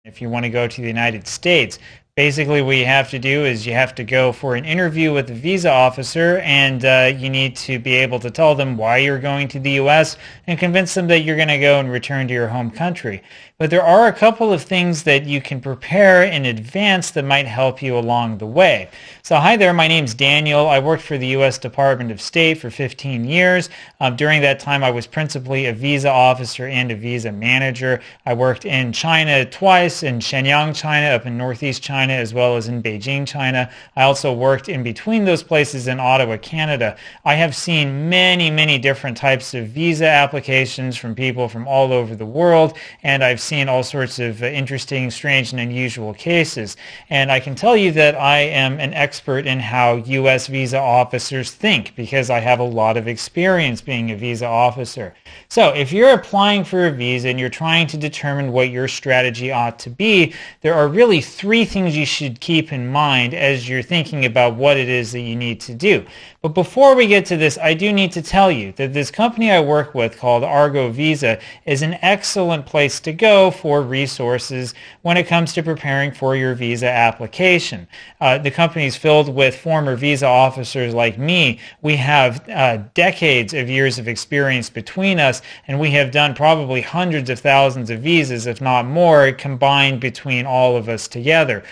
if you want to go to the United States. Basically, what you have to do is you have to go for an interview with the visa officer, and you need to be able to tell them why you're going to the U.S. and convince them that you're going to go and return to your home country. But there are a couple of things that you can prepare in advance that might help you along the way. So hi there, my name's Daniel. I worked for the U.S. Department of State for 15 years. During that time, I was principally a visa officer and a visa manager. I worked in China twice, in Shenyang, China, up in Northeast China, as well as in Beijing, China. I also worked in between those places in Ottawa, Canada. I have seen many, many different types of visa applications from people from all over the world, and I've seen all sorts of interesting, strange, and unusual cases. And I can tell you that I am an expert in how U.S. visa officers think because I have a lot of experience being a visa officer. So if you're applying for a visa and you're trying to determine what your strategy ought to be, there are really three things you should keep in mind as you're thinking about what it is that you need to do. But before we get to this, I do need to tell you that this company I work with called Argo Visa is an excellent place to go for resources when it comes to preparing for your visa application. The company is filled with former visa officers like me. We have decades of years of experience between us, and we have done probably hundreds of thousands of visas, if not more, combined between all of us together.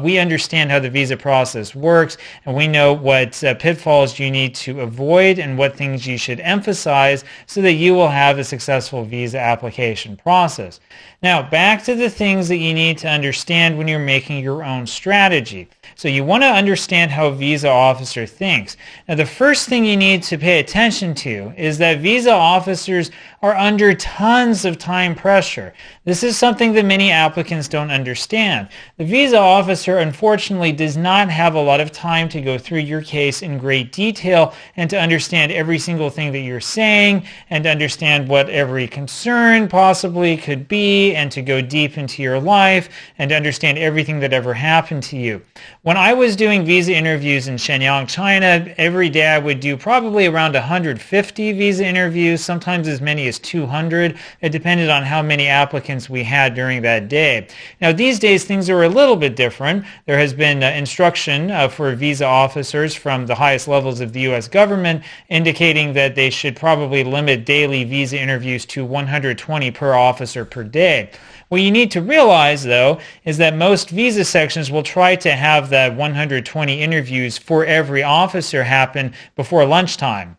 We understand how the visa process works, and we know what pitfalls you need to avoid and what things you should emphasize so that you will have a successful visa application process. Now, back to the things that you need to understand when you're making your own strategy. So you want to understand how a visa officer thinks. Now, the first thing you need to pay attention to is that visa officers are under tons of time pressure. This is something that many applicants don't understand. The visa officer, unfortunately, does not have a lot of time to go through your case in great detail and to understand every single thing that you're saying and to understand what every concern possibly could be and to go deep into your life and to understand everything that ever happened to you. When I was doing visa interviews in Shenyang, China, every day I would do probably around 150 visa interviews, sometimes as many as 200. It depended on how many applicants we had during that day. Now, these days, things are a little bit different. There has been instruction for visa officers from the highest levels of the U.S. government indicating that they should probably limit daily visa interviews to 120 per officer per day. What you need to realize, though, is that most visa sections will try to have that 120 interviews for every officer happen before lunchtime.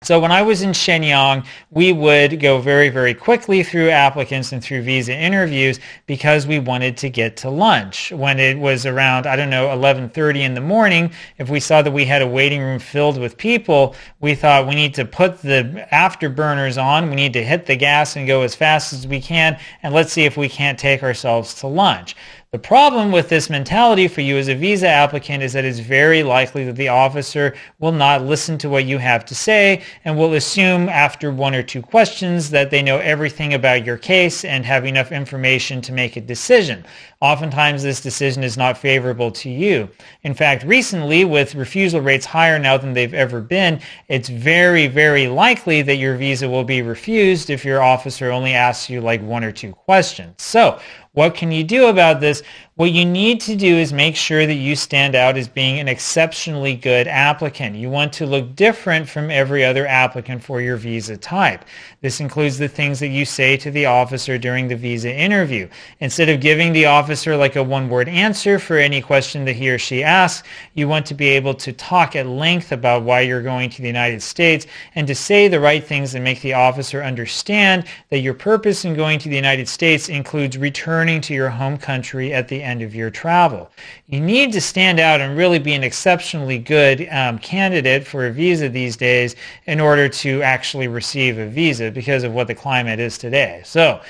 So when I was in Shenyang, we would go very, very quickly through applicants and through visa interviews because we wanted to get to lunch. When it was around, 11:30 in the morning, if we saw that we had a waiting room filled with people, we thought we need to put the afterburners on, we need to hit the gas and go as fast as we can, and let's see if we can't take ourselves to lunch. The problem with this mentality for you as a visa applicant is that it's very likely that the officer will not listen to what you have to say and will assume after one or two questions that they know everything about your case and have enough information to make a decision. Oftentimes, this decision is not favorable to you. In fact, recently, with refusal rates higher now than they've ever been, it's very, very likely that your visa will be refused if your officer only asks you like one or two questions. So, what can you do about this? What you need to do is make sure that you stand out as being an exceptionally good applicant. You want to look different from every other applicant for your visa type. This includes the things that you say to the officer during the visa interview. Instead of giving the officer like a one-word answer for any question that he or she asks, you want to be able to talk at length about why you're going to the United States and to say the right things that make the officer understand that your purpose in going to the United States includes returning to your home country at the end of your travel. You need to stand out and really be an exceptionally good candidate for a visa these days in order to actually receive a visa because of what the climate is today. So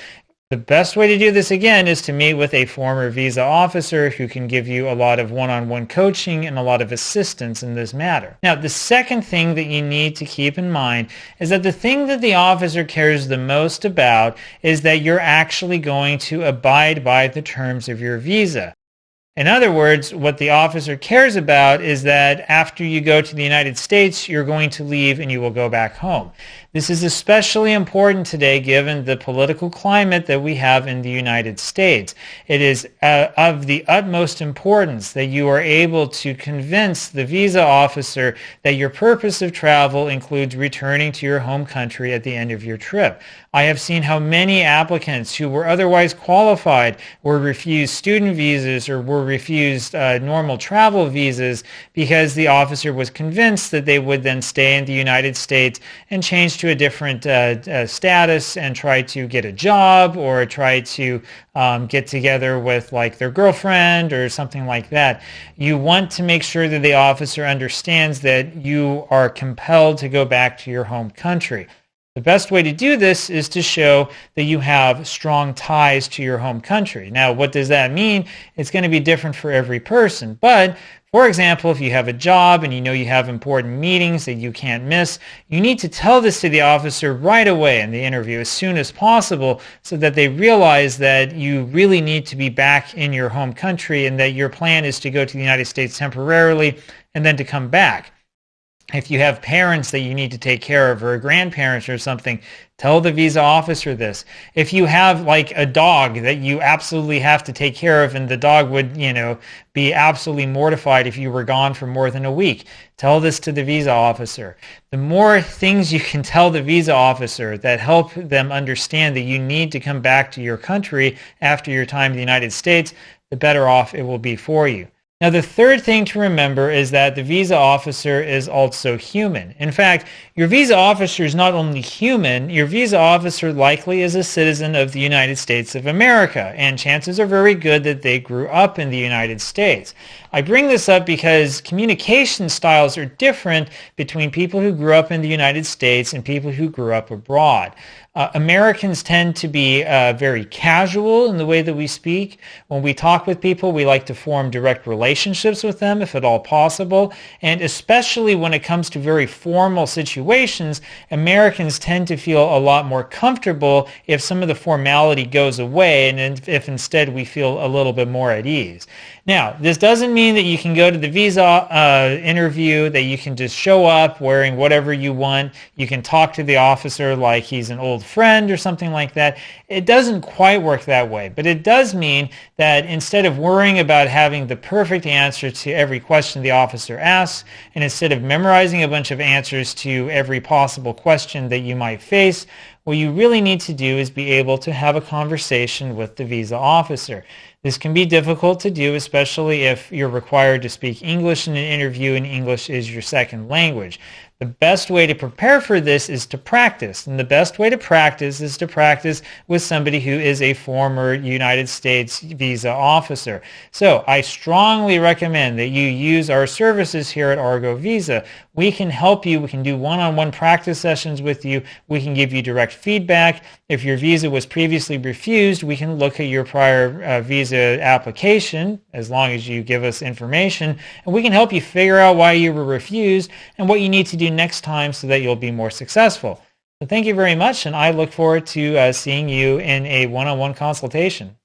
the best way to do this, again, is to meet with a former visa officer who can give you a lot of one-on-one coaching and a lot of assistance in this matter. Now, the second thing that you need to keep in mind is that the thing that the officer cares the most about is that you're actually going to abide by the terms of your visa. In other words, what the officer cares about is that after you go to the United States, you're going to leave and you will go back home. This is especially important today given the political climate that we have in the United States. It is of the utmost importance that you are able to convince the visa officer that your purpose of travel includes returning to your home country at the end of your trip. I have seen how many applicants who were otherwise qualified were refused student visas or were refused normal travel visas because the officer was convinced that they would then stay in the United States and change to a different status and try to get a job or try to get together with like their girlfriend or something like that. You want to make sure that the officer understands that you are compelled to go back to your home country. The best way to do this is to show that you have strong ties to your home country. Now, what does that mean? It's going to be different for every person. But, for example, if you have a job and you know you have important meetings that you can't miss, you need to tell this to the officer right away in the interview as soon as possible so that they realize that you really need to be back in your home country and that your plan is to go to the United States temporarily and then to come back. If you have parents that you need to take care of or grandparents or something, tell the visa officer this. If you have like a dog that you absolutely have to take care of and the dog would, be absolutely mortified if you were gone for more than a week, tell this to the visa officer. The more things you can tell the visa officer that help them understand that you need to come back to your country after your time in the United States, the better off it will be for you. Now, the third thing to remember is that the visa officer is also human. In fact, your visa officer is not only human, your visa officer likely is a citizen of the United States of America, and chances are very good that they grew up in the United States. I bring this up because communication styles are different between people who grew up in the United States and people who grew up abroad. Americans tend to be very casual in the way that we speak. When we talk with people, we like to form direct relationships with them, if at all possible. And especially when it comes to very formal situations, Americans tend to feel a lot more comfortable if some of the formality goes away and if instead we feel a little bit more at ease. Now, this doesn't mean that you can go to the visa interview, that you can just show up wearing whatever you want. You can talk to the officer like he's an old friend or something like that. It doesn't quite work that way, but it does mean that instead of worrying about having the perfect answer to every question the officer asks, and instead of memorizing a bunch of answers to every possible question that you might face, what you really need to do is be able to have a conversation with the visa officer. This can be difficult to do, especially if you're required to speak English in an interview and English is your second language. The best way to prepare for this is to practice, and the best way to practice is to practice with somebody who is a former United States visa officer. So I strongly recommend that you use our services here at Argo Visa. We can help you. We can do one-on-one practice sessions with you. We can give you direct feedback. If your visa was previously refused, we can look at your prior visa application as long as you give us information, and we can help you figure out why you were refused and what you need to do next time so that you'll be more successful. So thank you very much, and I look forward to seeing you in a one-on-one consultation.